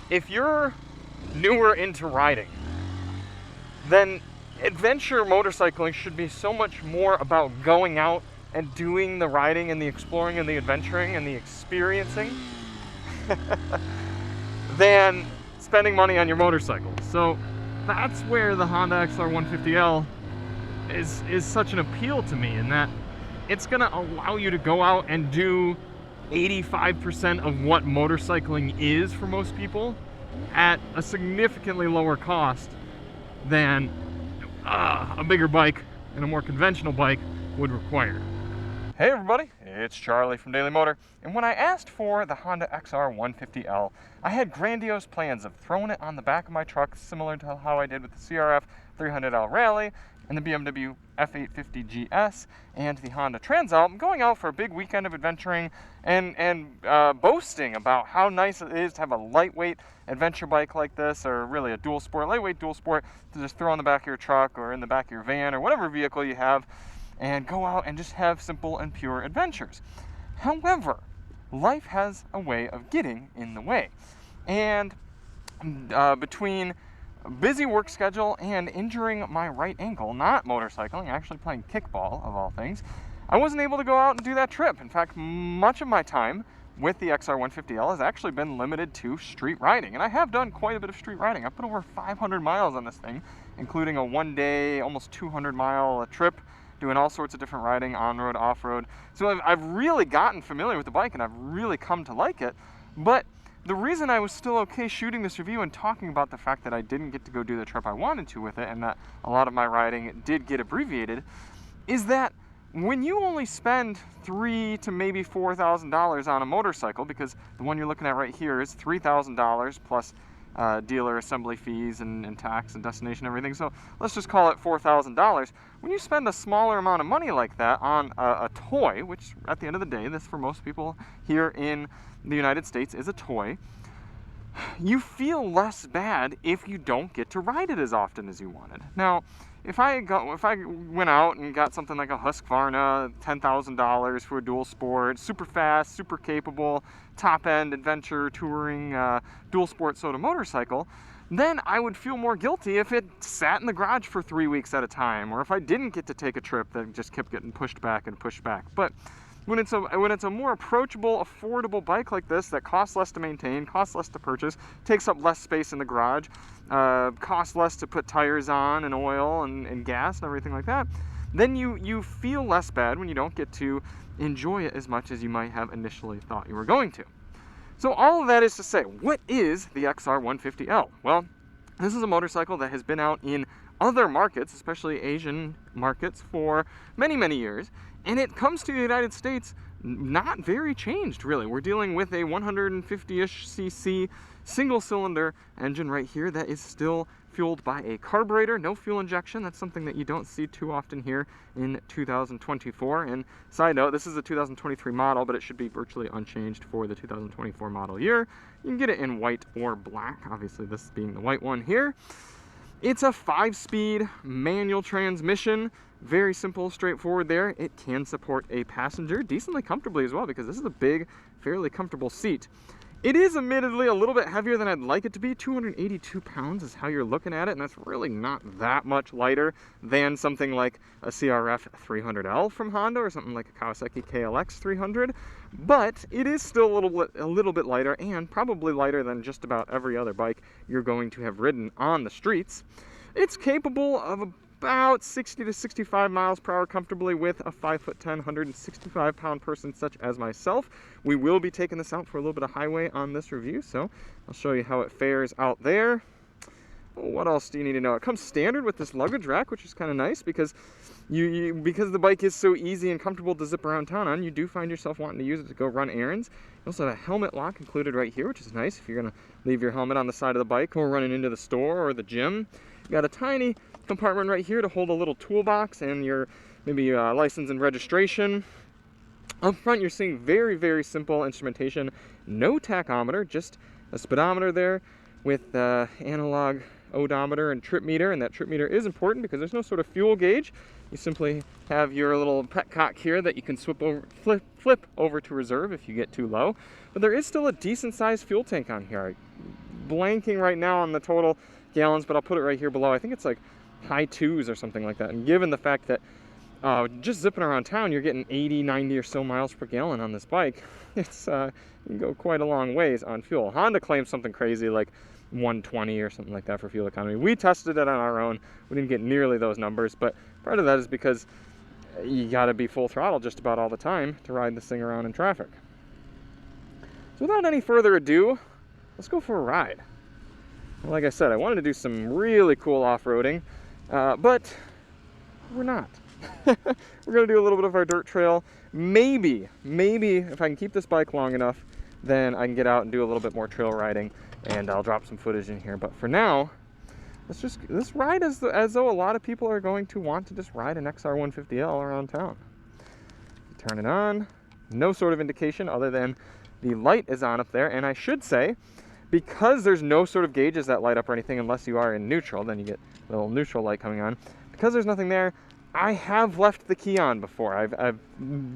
if you're newer into riding, then adventure motorcycling should be so much more about going out and doing the riding and the exploring and the adventuring and the experiencing than spending money on your motorcycle. So that's where the Honda XR150L is such an appeal to me, in that it's gonna allow you to go out and do 85% of what motorcycling is for most people at a significantly lower cost than a bigger bike and a more conventional bike would require. Hey everybody, it's Charlie from Daily Motor, and when I asked for the Honda XR150L, I had grandiose plans of throwing it on the back of my truck, similar to how I did with the XR150L Rally and the BMW F850 GS and the Honda Transalp, going out for a big weekend of adventuring and boasting about how nice it is to have a lightweight adventure bike like this, or really a dual sport, lightweight dual sport, to just throw on the back of your truck or in the back of your van or whatever vehicle you have, and go out and just have simple and pure adventures. However, life has a way of getting in the way. And between a busy work schedule and injuring my right ankle, not motorcycling, actually playing kickball of all things, I wasn't able to go out and do that trip. In fact, much of my time with the XR150L has actually been limited to street riding. And I have done quite a bit of street riding. I've put over 500 miles on this thing, including a one-day, almost 200-mile trip, doing all sorts of different riding, on-road, off-road. So I've really gotten familiar with the bike, and I've really come to like it. But the reason I was still okay shooting this review and talking about the fact that I didn't get to go do the trip I wanted to with it, and that a lot of my riding did get abbreviated, is that when you only spend $3,000 to maybe $4,000 on a motorcycle, because the one you're looking at right here is $3,000 plus dealer assembly fees and tax and destination and everything, so let's just call it $4,000. When you spend a smaller amount of money like that on a toy, which at the end of the day, this for most people here in the United States is a toy, you feel less bad if you don't get to ride it as often as you wanted. Now, if I went out and got something like a Husqvarna, $10,000 for a dual sport, super fast, super capable, top-end adventure touring dual sport soda motorcycle, then I would feel more guilty if it sat in the garage for 3 weeks at a time, or if I didn't get to take a trip that just kept getting pushed back and pushed back. But when it's a more approachable, affordable bike like this that costs less to maintain, costs less to purchase, takes up less space in the garage, costs less to put tires on and oil and gas and everything like that, then you feel less bad when you don't get to enjoy it as much as you might have initially thought you were going to. So all of that is to say, what is the XR150L? Well, this is a motorcycle that has been out in other markets, especially Asian markets, for many, many years, and it comes to the United States not very changed, really. We're dealing with a 150-ish cc single-cylinder engine right here that is still fueled by a carburetor, no fuel injection. That's something that you don't see too often here in 2024. And side note, this is a 2023 model, but it should be virtually unchanged for the 2024 model year. You can get it in white or black, obviously this being the white one here. It's a 5-speed manual transmission, very simple, straightforward there. It can support a passenger decently comfortably as well, because this is a big, fairly comfortable seat. It is admittedly a little bit heavier than I'd like it to be. 282 pounds is how you're looking at it, and that's really not that much lighter than something like a XR150L from Honda or something like a Kawasaki KLX 300. But it is still a little bit lighter, and probably lighter than just about every other bike you're going to have ridden on the streets. It's capable of about 60 to 65 miles per hour comfortably with a 5'10", 165-pound person such as myself. We will be taking this out for a little bit of highway on this review, so I'll show you how it fares out there. What else do you need to know? It comes standard with this luggage rack, which is kind of nice, because because the bike is so easy and comfortable to zip around town on, you do find yourself wanting to use it to go run errands. You also have a helmet lock included right here, which is nice if you're going to leave your helmet on the side of the bike or running into the store or the gym. You got a tiny compartment right here to hold a little toolbox and your maybe license and registration. Up front, you're seeing very, very simple instrumentation. No tachometer, just a speedometer there with analog odometer and trip meter, and that trip meter is important because there's no sort of fuel gauge. You simply have your little petcock here that you can flip over to reserve if you get too low. But there is still a decent sized fuel tank on here. blanking right now on the total gallons, but I'll put it right here below. I think it's like high 2s or something like that. And given the fact that just zipping around town, you're getting 80, 90 or so miles per gallon on this bike, it's you can go quite a long ways on fuel. Honda claims something crazy like 120 or something like that for fuel economy. We tested it on our own. We didn't get nearly those numbers, but part of that is because you got to be full throttle just about all the time to ride this thing around in traffic. So without any further ado, let's go for a ride. Like I said, I wanted to do some really cool off-roading, but we're not. We're going to do a little bit of our dirt trail. Maybe if I can keep this bike long enough, then I can get out and do a little bit more trail riding, and I'll drop some footage in here. But for now, let's ride as though a lot of people are going to want to just ride an XR150L around town. Turn it on. No sort of indication other than the light is on up there, and I should say, because there's no sort of gauges that light up or anything unless you are in neutral, then you get a little neutral light coming on. Because there's nothing there, I have left the key on before. I've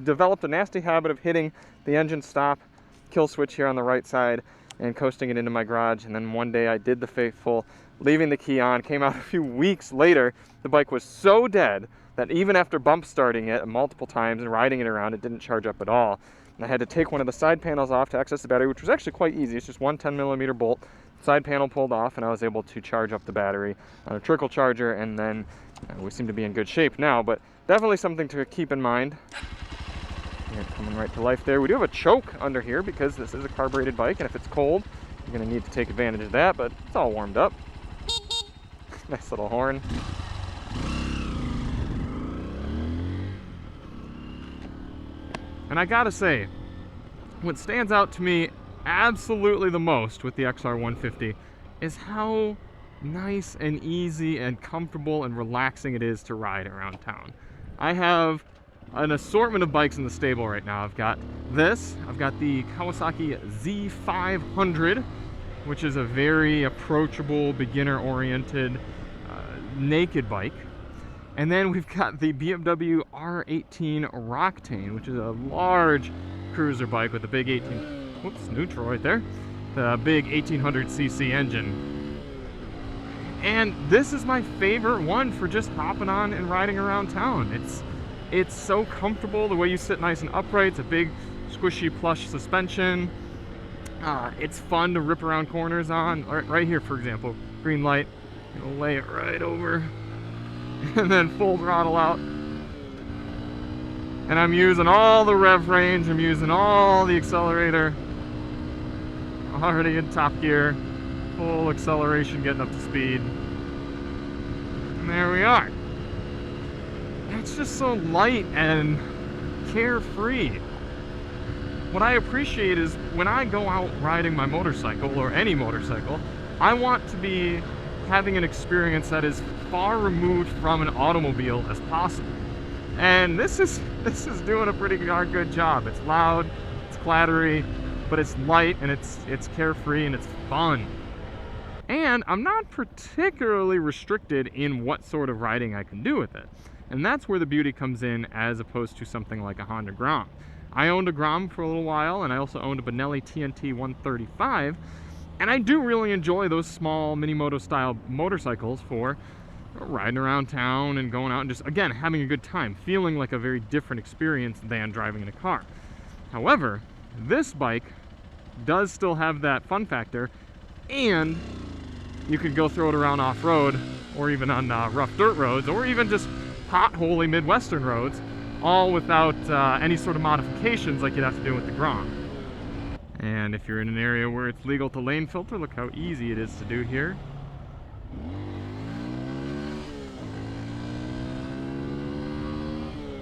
developed a nasty habit of hitting the engine stop kill switch here on the right side and coasting it into my garage, and then one day I did the faithful, leaving the key on. Came out a few weeks later, the bike was so dead that even after bump starting it multiple times and riding it around, it didn't charge up at all. And I had to take one of the side panels off to access the battery, which was actually quite easy. It's just one 10mm bolt. Side panel pulled off, and I was able to charge up the battery on a trickle charger, and then we seem to be in good shape now, but definitely something to keep in mind. Yeah, coming right to life there. We do have a choke under here because this is a carbureted bike, and if it's cold, you're going to need to take advantage of that, but it's all warmed up. Nice little horn. And I gotta say, what stands out to me absolutely the most with the XR150 is how nice and easy and comfortable and relaxing it is to ride around town. I have an assortment of bikes in the stable right now. I've got this, I've got the Kawasaki Z500, which is a very approachable, beginner-oriented, naked bike. And then we've got the BMW R18 Roctane, which is a large cruiser bike with a big neutral right there, the big 1800cc engine. And this is my favorite one for just hopping on and riding around town. It's so comfortable, the way you sit nice and upright. It's a big squishy plush suspension. It's fun to rip around corners on. Right here, for example, green light, you'll lay it right over and then full throttle out. And I'm using all the rev range, I'm using all the accelerator. Already in top gear, full acceleration, getting up to speed. And there we are. It's just so light and carefree. What I appreciate is when I go out riding my motorcycle, or any motorcycle, I want to be having an experience that is far removed from an automobile as possible. And this is doing a pretty darn good job. It's loud, it's clattery, but it's light and it's carefree and it's fun. And I'm not particularly restricted in what sort of riding I can do with it. And that's where the beauty comes in as opposed to something like a Honda Grom. I owned a Grom for a little while, and I also owned a Benelli TNT 135, and I do really enjoy those small mini moto style motorcycles for riding around town and going out and just, again, having a good time, feeling like a very different experience than driving in a car. However, this bike does still have that fun factor, and you could go throw it around off-road, or even on rough dirt roads, or even just potholy Midwestern roads, all without any sort of modifications like you'd have to do with the Grom. And if you're in an area where it's legal to lane filter, look how easy it is to do here.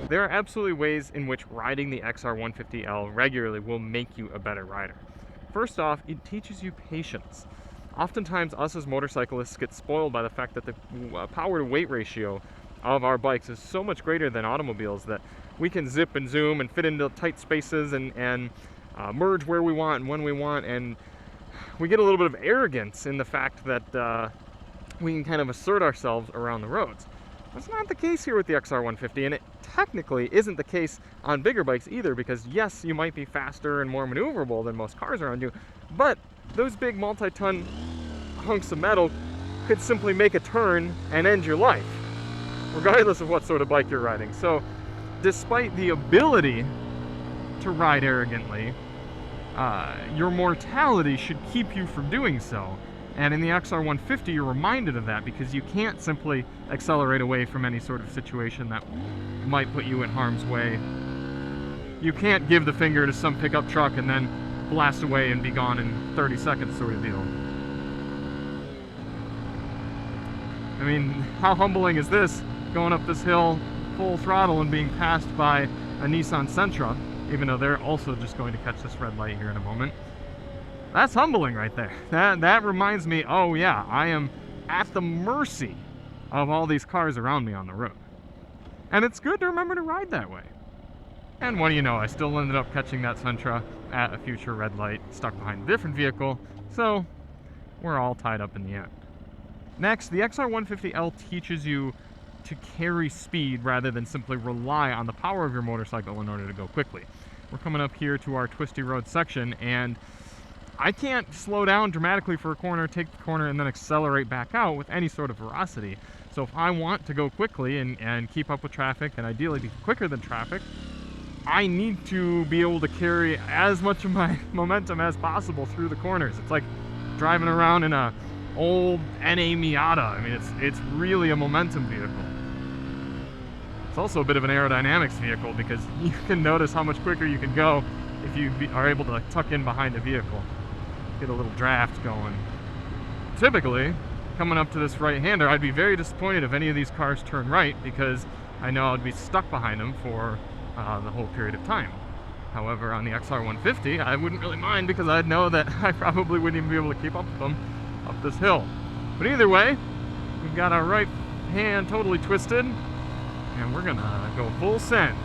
There are absolutely ways in which riding the XR150L regularly will make you a better rider. First off, it teaches you patience. Oftentimes, us as motorcyclists get spoiled by the fact that the power to weight ratio of our bikes is so much greater than automobiles that we can zip and zoom and fit into tight spaces and merge where we want and when we want, and we get a little bit of arrogance in the fact that we can kind of assert ourselves around the roads. That's not the case here with the XR150, and it technically isn't the case on bigger bikes either, because yes, you might be faster and more maneuverable than most cars around you, but those big multi-ton hunks of metal could simply make a turn and end your life, regardless of what sort of bike you're riding. So despite the ability to ride arrogantly, your mortality should keep you from doing so. And in the XR150, you're reminded of that because you can't simply accelerate away from any sort of situation that might put you in harm's way. You can't give the finger to some pickup truck and then blast away and be gone in 30 seconds sort of deal. I mean, how humbling is this, going up this hill full throttle and being passed by a Nissan Sentra, even though they're also just going to catch this red light here in a moment. That's humbling right there. That reminds me, oh yeah, I am at the mercy of all these cars around me on the road. And it's good to remember to ride that way. And what do you know, I still ended up catching that Sentra at a future red light, stuck behind a different vehicle, so we're all tied up in the end. Next, the XR150L teaches you to carry speed rather than simply rely on the power of your motorcycle in order to go quickly. We're coming up here to our twisty road section, and I can't slow down dramatically for a corner, take the corner, and then accelerate back out with any sort of velocity. So if I want to go quickly and keep up with traffic, and ideally be quicker than traffic, I need to be able to carry as much of my momentum as possible through the corners. It's like driving around in a old NA Miata. I mean, it's really a momentum vehicle. It's also a bit of an aerodynamics vehicle because you can notice how much quicker you can go if you are able to tuck in behind a vehicle. Get a little draft going. Typically, coming up to this right-hander, I'd be very disappointed if any of these cars turn right because I know I'd be stuck behind them for the whole period of time. However, on the XR150, I wouldn't really mind because I'd know that I probably wouldn't even be able to keep up with them up this hill. But either way, we've got our right hand totally twisted, and we're gonna go full send.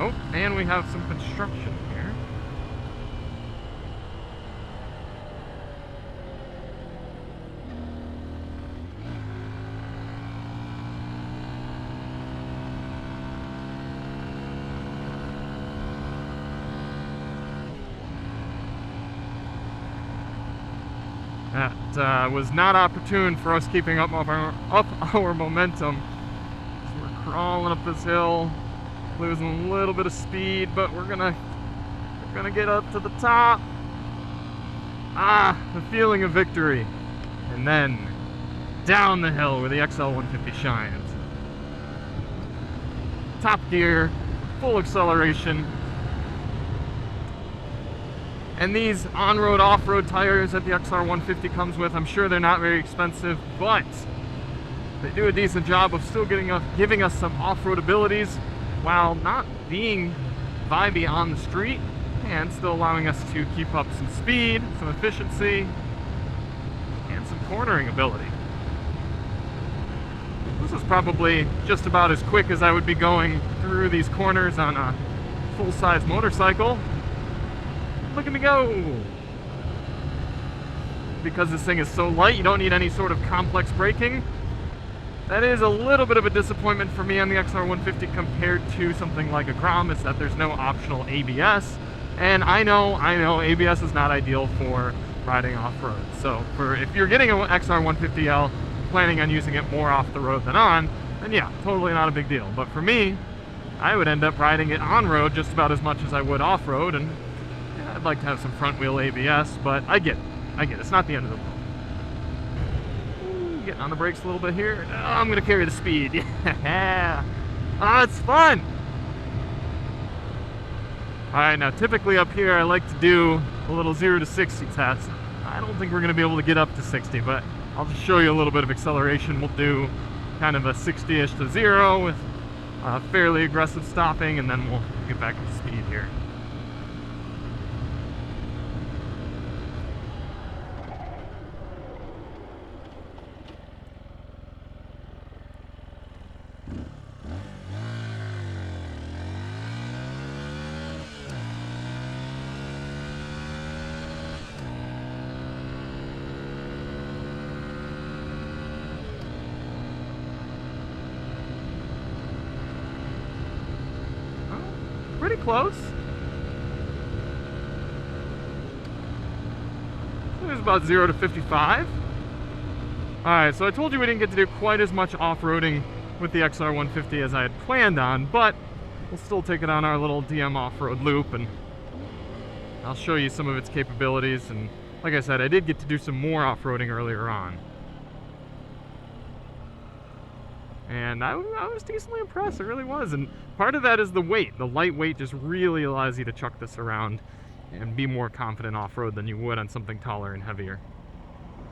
Oh, and we have some construction here. That was not opportune for us keeping up our momentum. So we're crawling up this hill. Losing a little bit of speed, but we're gonna get up to the top. The feeling of victory. And then down the hill where the XL150 shines. Top gear, full acceleration. And these on-road, off-road tires that the XR150 comes with, I'm sure they're not very expensive, but they do a decent job of still giving us some off-road abilities while not being vibey on the street and still allowing us to keep up some speed, some efficiency, and some cornering ability. This is probably just about as quick as I would be going through these corners on a full-size motorcycle. Look at me go! Because this thing is so light, you don't need any sort of complex braking. That is a little bit of a disappointment for me on the XR150 compared to something like a Grom, is that there's no optional ABS. And I know ABS is not ideal for riding off-road. So if you're getting an XR150L, planning on using it more off the road than on, then yeah, totally not a big deal. But for me, I would end up riding it on-road just about as much as I would off-road, and yeah, I'd like to have some front-wheel ABS, but I get it. It's not the end of the world. Getting on the brakes a little bit here. Oh, I'm gonna carry the speed. Yeah. It's fun. Alright, now typically up here I like to do a little 0 to 60 test. I don't think we're gonna be able to get up to 60, but I'll just show you a little bit of acceleration. We'll do kind of a 60-ish to 0 with fairly aggressive stopping, and then we'll get back to speed here. pretty close. It was about 0 to 55. Alright, so I told you we didn't get to do quite as much off-roading with the XR150 as I had planned on, but we'll still take it on our little DM off-road loop, and I'll show you some of its capabilities. And like I said, I did get to do some more off-roading earlier on. And I was decently impressed, it really was. And part of that is the weight. The light weight just really allows you to chuck this around and be more confident off-road than you would on something taller and heavier.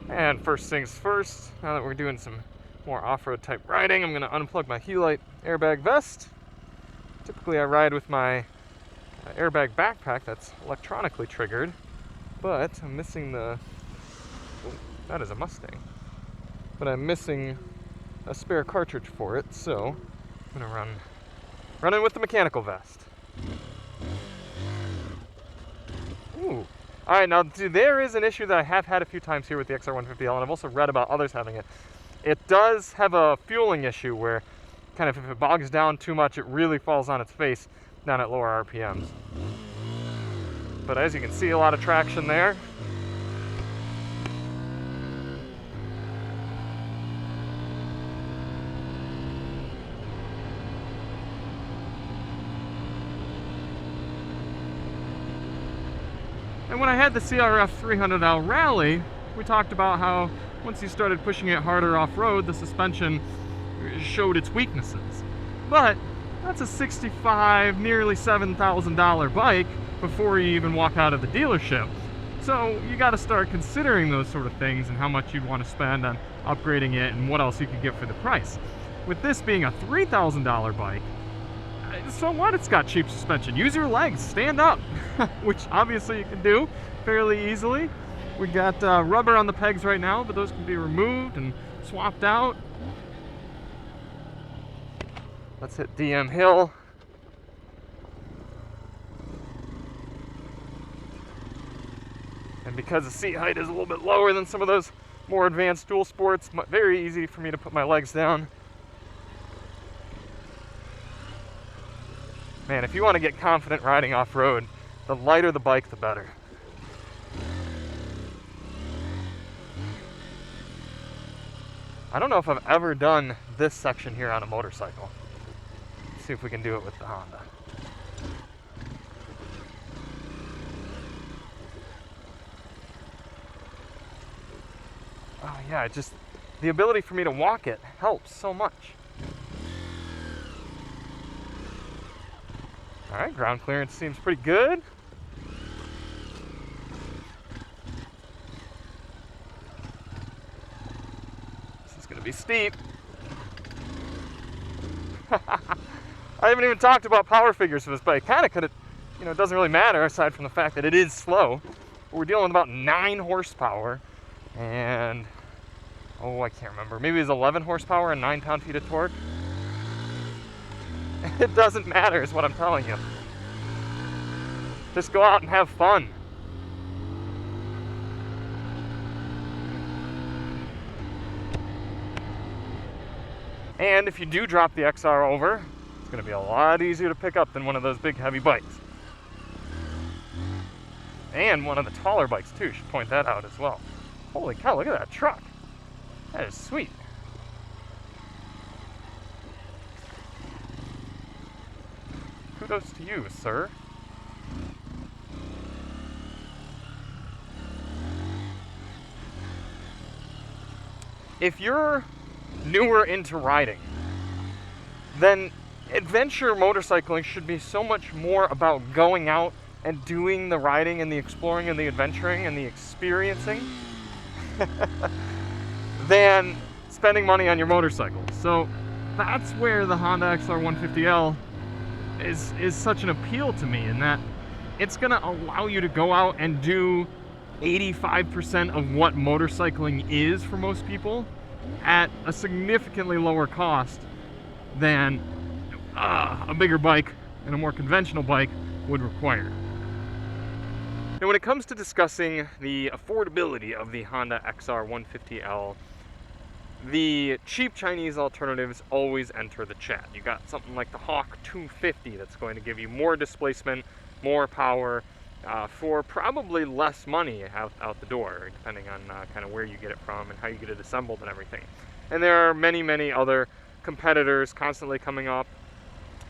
And first things first, now that we're doing some more off-road type riding, I'm going to unplug my Helite airbag vest. Typically I ride with my airbag backpack that's electronically triggered, but I'm missing the... Oh, that is a Mustang. But I'm missing a spare cartridge for it, so I'm going to run in with the mechanical vest. Ooh. Alright, now there is an issue that I have had a few times here with the XR150L, and I've also read about others having it. It does have a fueling issue where kind of if it bogs down too much, it really falls on its face down at lower RPMs. But as you can see, a lot of traction there. And when I had the XR300L Rally, we talked about how once you started pushing it harder off-road, the suspension showed its weaknesses. But that's a $65, nearly $7,000 bike before you even walk out of the dealership. So you got to start considering those sort of things and how much you'd want to spend on upgrading it and what else you could get for the price. With this being a $3,000 bike, so what? It's got cheap suspension. Use your legs, stand up, which obviously you can do fairly easily. We got rubber on the pegs right now, but those can be removed and swapped out. Let's hit DM Hill. And because the seat height is a little bit lower than some of those more advanced dual sports, very easy for me to put my legs down. Man, if you want to get confident riding off-road, the lighter the bike, the better. I don't know if I've ever done this section here on a motorcycle. Let's see if we can do it with the Honda. Oh yeah, the ability for me to walk it helps so much. Alright, ground clearance seems pretty good. This is going to be steep. I haven't even talked about power figures for this bike. Kind of could have, it doesn't really matter aside from the fact that it is slow. But we're dealing with about 9 horsepower and, I can't remember. Maybe it was 11 horsepower and 9 pound-feet of torque. It doesn't matter is what I'm telling you. Just go out and have fun. And if you do drop the XR over, it's going to be a lot easier to pick up than one of those big heavy bikes. And one of the taller bikes too, should point that out as well. Holy cow, look at that truck. That is sweet. Kudos to you, sir. If you're newer into riding, then adventure motorcycling should be so much more about going out and doing the riding and the exploring and the adventuring and the experiencing than spending money on your motorcycle. So that's where the Honda XR150L is such an appeal to me, in that it's going to allow you to go out and do 85% of what motorcycling is for most people at a significantly lower cost than a bigger bike and a more conventional bike would require. Now, when it comes to discussing the affordability of the Honda XR150L, the cheap Chinese alternatives always enter the chat. You got something like the Hawk 250 that's going to give you more displacement, more power, for probably less money out the door, depending on kind of where you get it from and how you get it assembled and everything. And there are many, many other competitors constantly coming up.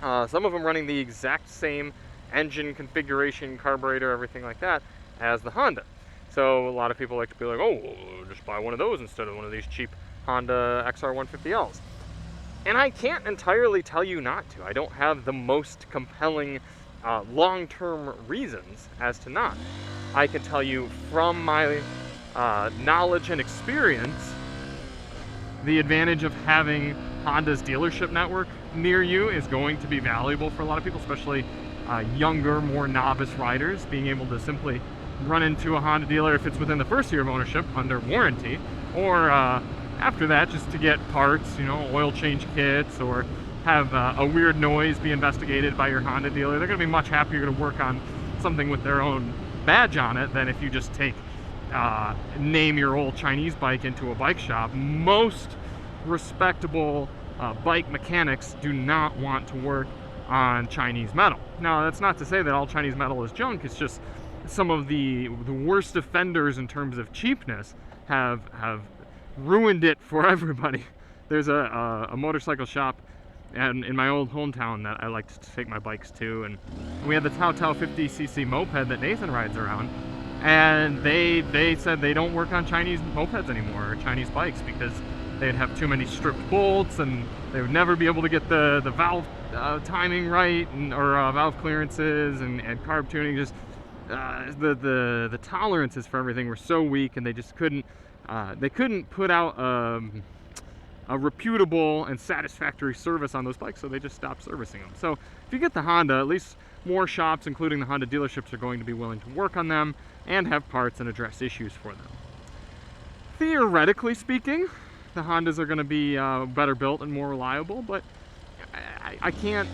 Some of them running the exact same engine configuration, carburetor, everything like that as the Honda. So a lot of people like to be like, oh, just buy one of those instead of one of these cheap Honda XR150Ls. And I can't entirely tell you not to. I don't have the most compelling long-term reasons as to not. I can tell you from my knowledge and experience, the advantage of having Honda's dealership network near you is going to be valuable for a lot of people, especially younger, more novice riders, being able to simply run into a Honda dealer if it's within the first year of ownership under warranty, or after that just to get parts, you know, oil change kits, or have a weird noise be investigated by your Honda dealer. They're going to be much happier to work on something with their own badge on it than if you just take name your old Chinese bike into a bike shop. Most respectable bike mechanics do not want to work on Chinese metal. Now, that's not to say that all Chinese metal is junk. It's just some of the worst offenders in terms of cheapness have ruined it for everybody. There's a motorcycle shop in my old hometown that I like to take my bikes to, and we had the Tao 50cc moped that Nathan rides around, and they said they don't work on Chinese mopeds anymore, or Chinese bikes, because they'd have too many stripped bolts, and they would never be able to get the valve timing right, or valve clearances and carb tuning. Just the tolerances for everything were so weak, and they just couldn't put out a reputable and satisfactory service on those bikes, so they just stopped servicing them. So if you get the Honda, at least more shops, including the Honda dealerships, are going to be willing to work on them and have parts and address issues for them. Theoretically speaking, the Hondas are going to be better built and more reliable, but I can't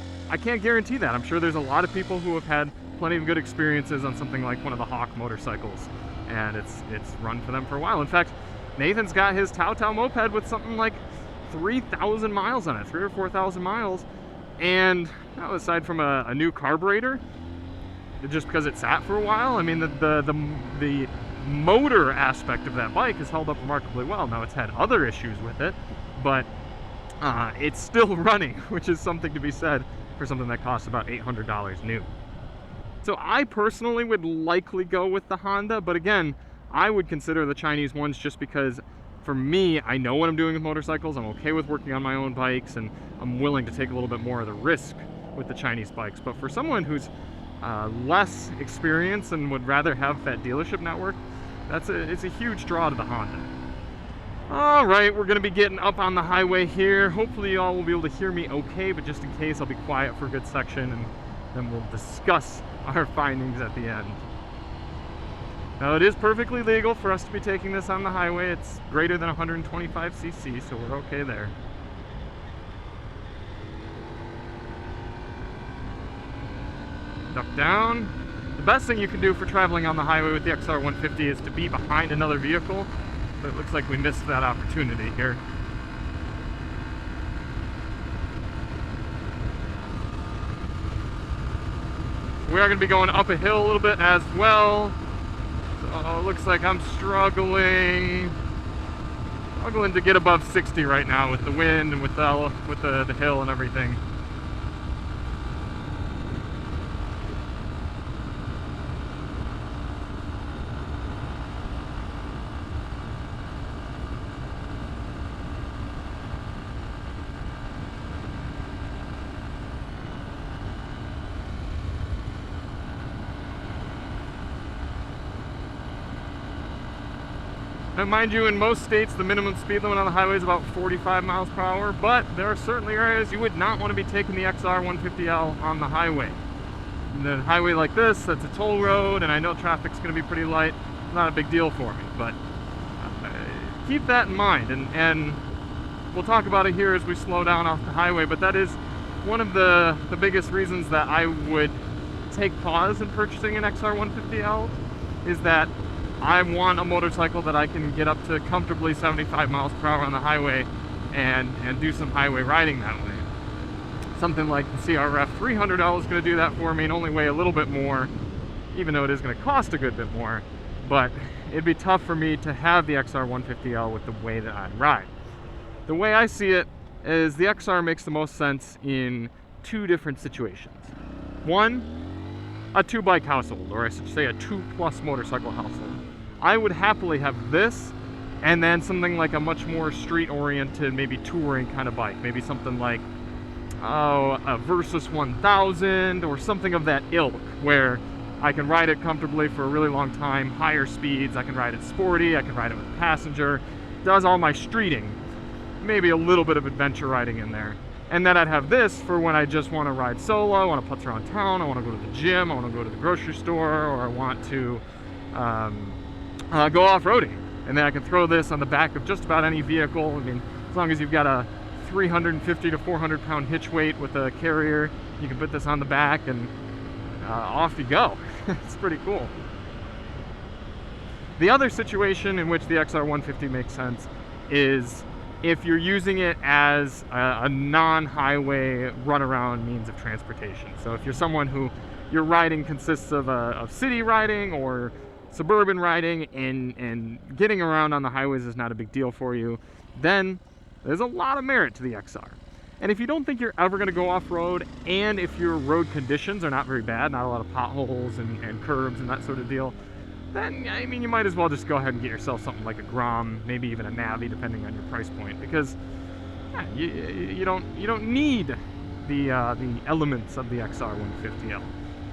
guarantee that. I'm sure there's a lot of people who have had plenty of good experiences on something like one of the Hawk motorcycles, and it's run for them for a while. In fact, Nathan's got his Tao moped with something like 3,000 miles on it, 3,000 or 4,000 miles, and aside from a new carburetor, just because it sat for a while, I mean, the motor aspect of that bike has held up remarkably well. Now, it's had other issues with it, but it's still running, which is something to be said for something that costs about $800 new. So I personally would likely go with the Honda, but again, I would consider the Chinese ones just because, for me, I know what I'm doing with motorcycles. I'm okay with working on my own bikes, and I'm willing to take a little bit more of the risk with the Chinese bikes. But for someone who's less experienced and would rather have that dealership network, it's a huge draw to the Honda. All right, we're going to be getting up on the highway here. Hopefully you all will be able to hear me okay, but just in case, I'll be quiet for a good section, and then we'll discuss our findings at the end. Now, it is perfectly legal for us to be taking this on the highway. It's greater than 125cc, so we're okay there. Duck down. The best thing you can do for traveling on the highway with the XR150 is to be behind another vehicle, but it looks like we missed that opportunity here. We are going to be going up a hill a little bit as well. So it looks like I'm struggling to get above 60 right now with the wind and with the hill and everything. Now, mind you, in most states, the minimum speed limit on the highway is about 45 miles per hour, but there are certainly areas you would not want to be taking the XR150L on the highway. In a highway like this, that's a toll road, and I know traffic's going to be pretty light. Not a big deal for me, but keep that in mind, and we'll talk about it here as we slow down off the highway, but that is one of the biggest reasons that I would take pause in purchasing an XR150L, is that I want a motorcycle that I can get up to comfortably 75 miles per hour on the highway and do some highway riding that way. Something like the XR150L is going to do that for me and only weigh a little bit more, even though it is going to cost a good bit more. But it'd be tough for me to have the XR150L with the way that I ride. The way I see it is the XR makes the most sense in two different situations. One, a two-bike household, or I should say a 2+ motorcycle household. I would happily have this and then something like a much more street-oriented, maybe touring kind of bike. Maybe something like, a Versus 1000 or something of that ilk, where I can ride it comfortably for a really long time, higher speeds. I can ride it sporty, I can ride it with a passenger, does all my streeting, maybe a little bit of adventure riding in there. And then I'd have this for when I just want to ride solo, I want to putz around town, I want to go to the gym, I want to go to the grocery store, or I want to go off-roading. And then I can throw this on the back of just about any vehicle. I mean, as long as you've got a 350 to 400 pound hitch weight with a carrier, you can put this on the back and off you go. It's pretty cool. The other situation in which the XR150 makes sense is if you're using it as a non-highway runaround means of transportation. So if you're someone who your riding consists of city riding or suburban riding and getting around on the highways is not a big deal for you, then there's a lot of merit to the XR. And if you don't think you're ever going to go off-road, and if your road conditions are not very bad, not a lot of potholes and curbs and that sort of deal, then, I mean, you might as well just go ahead and get yourself something like a Grom, maybe even a Navi, depending on your price point, because you don't need the elements of the XR150L.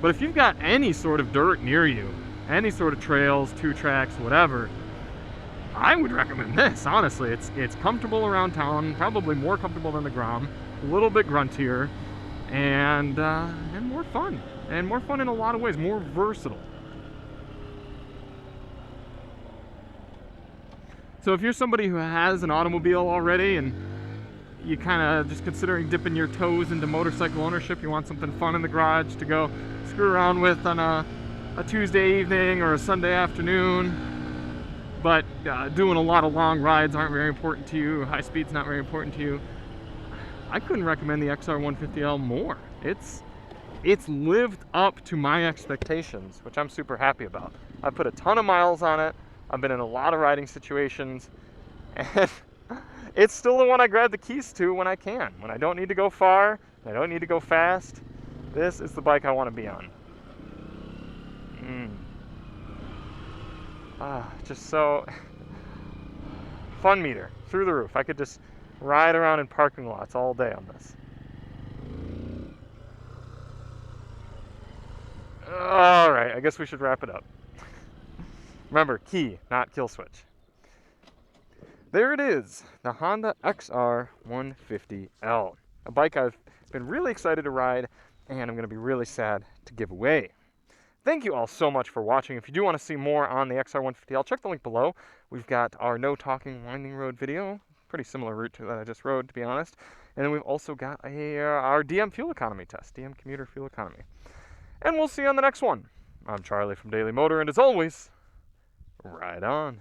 But if you've got any sort of dirt near you, any sort of trails, 2-tracks, whatever, I would recommend this, honestly. It's comfortable around town, probably more comfortable than the Grom, a little bit gruntier, and more fun. And more fun in a lot of ways, more versatile. So if you're somebody who has an automobile already and you kind of just considering dipping your toes into motorcycle ownership, you want something fun in the garage to go screw around with on a Tuesday evening or a Sunday afternoon, but doing a lot of long rides aren't very important to you, high speed's not very important to you, I couldn't recommend the XR150L more. It's lived up to my expectations, which I'm super happy about. I put a ton of miles on it. I've been in a lot of riding situations, and it's still the one I grab the keys to when I can. When I don't need to go far, I don't need to go fast, this is the bike I want to be on. Just so fun meter through the roof. I could just ride around in parking lots all day on this. All right, I guess we should wrap it up. Remember, key, not kill switch. There it is, the Honda XR150L, a bike I've been really excited to ride, and I'm going to be really sad to give away. Thank you all so much for watching. If you do want to see more on the XR150L, check the link below. We've got our No Talking Winding Road video, pretty similar route to that I just rode, to be honest. And then we've also got our DM fuel economy test, DM commuter fuel economy. And we'll see you on the next one. I'm Charlie from Daily Motor, and as always, ride on.